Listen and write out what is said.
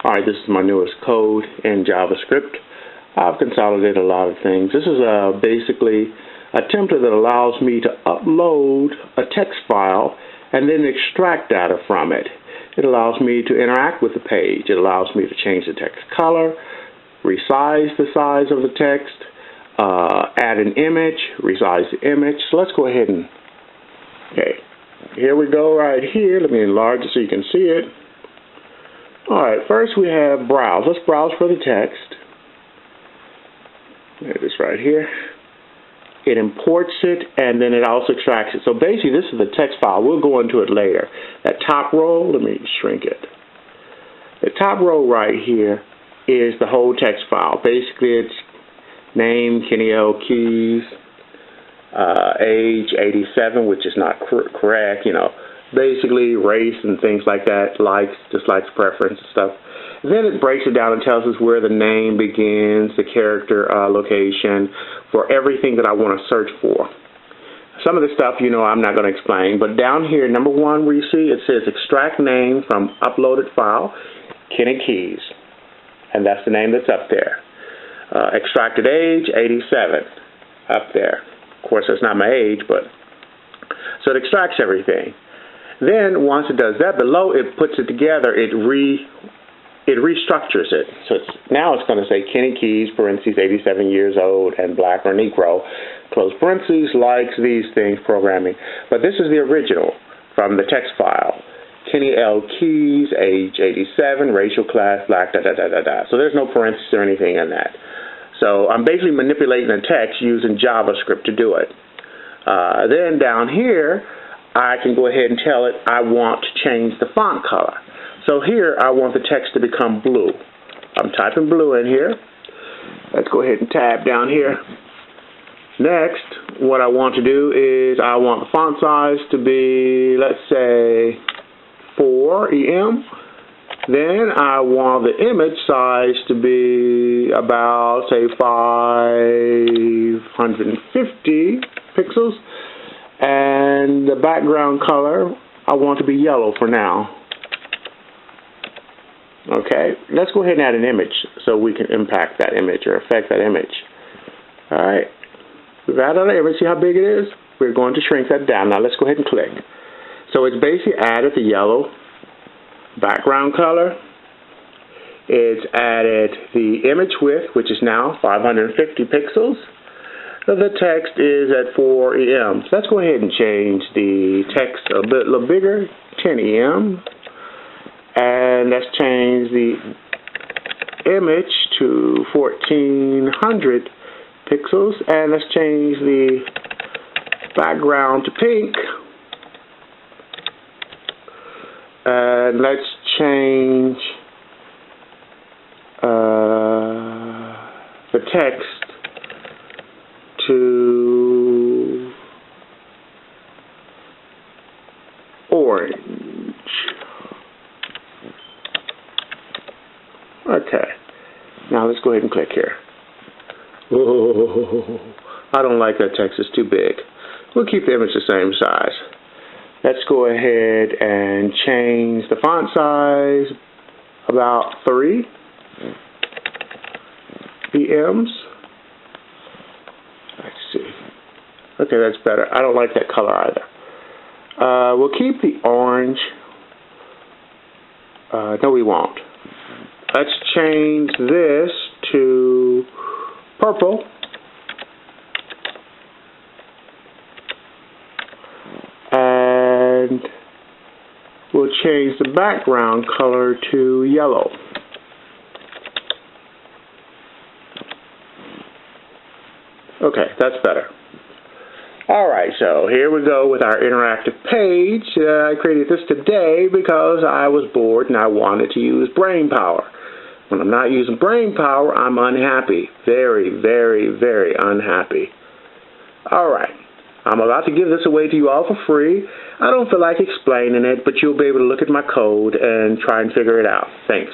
Alright, this is my newest code in JavaScript. I've consolidated a lot of things. This is basically a template that allows me to upload a text file and then extract data from it. It allows me to interact with the page. It allows me to change the text color, resize the size of the text, add an image, resize the image. So let's go ahead and, okay, here we go right here. Let me enlarge it so you can see it. Alright, first we have browse. Let's browse for the text. There it is right here. It imports it and then it also extracts it. So basically this is the text file. We'll go into it later. That top row, let me shrink it. The top row right here is the whole text file. Basically it's name, Kenny L. Keys, age 87, which is not correct, you know. Basically race and things like that, likes, dislikes, preference and stuff. Then it breaks it down and tells us where the name begins, the character location, for everything that I want to search for. Some of the stuff, you know, I'm not going to explain, but down here, number one, where you see it says extract name from uploaded file, Kenny Keys, and that's the name that's up there. Extracted age, 87, up there. Of course, that's not my age, but so it extracts everything. Then once it does that, below it puts it together, it restructures it. So now it's going to say Kenny Keys, parentheses, 87 years old, and black or Negro, close parentheses, likes these things, programming. But this is the original from the text file. Kenny L. Keys, age 87, racial class, black, da-da-da-da-da. So there's no parentheses or anything in that. So I'm basically manipulating the text using JavaScript to do it. Then down here, I can go ahead and tell it I want to change the font color. So here I want the text to become blue. I'm typing blue in here. Let's go ahead and tab down here. Next, what I want to do is I want the font size to be, let's say, 4 EM. Then I want the image size to be about, say, 550 pixels. And the background color, I want to be yellow for now. Okay, let's go ahead and add an image so we can impact that image or affect that image. Alright, we've added an image. See how big it is? We're going to shrink that down. Now let's go ahead and click. So it's basically added the yellow background color. It's added the image width, which is now 550 pixels. The text is at 4 EM. So let's go ahead and change the text a little bigger, 10 EM. And let's change the image to 1400 pixels. And let's change the background to pink. And let's change the text to orange. Okay. Now let's go ahead and click here. Whoa, I don't like that text. It's too big. We'll keep the image the same size. Let's go ahead and change the font size about 3 EMs. Let's see. Okay, that's better. I don't like that color either. We'll keep the orange. No, we won't. Let's change this to purple. And we'll change the background color to yellow. Okay, that's better. Alright, so here we go with our interactive page. I created this today because I was bored and I wanted to use brain power. When I'm not using brain power, I'm unhappy. Very, very, very unhappy. Alright, I'm about to give this away to you all for free. I don't feel like explaining it, but you'll be able to look at my code and try and figure it out. Thanks.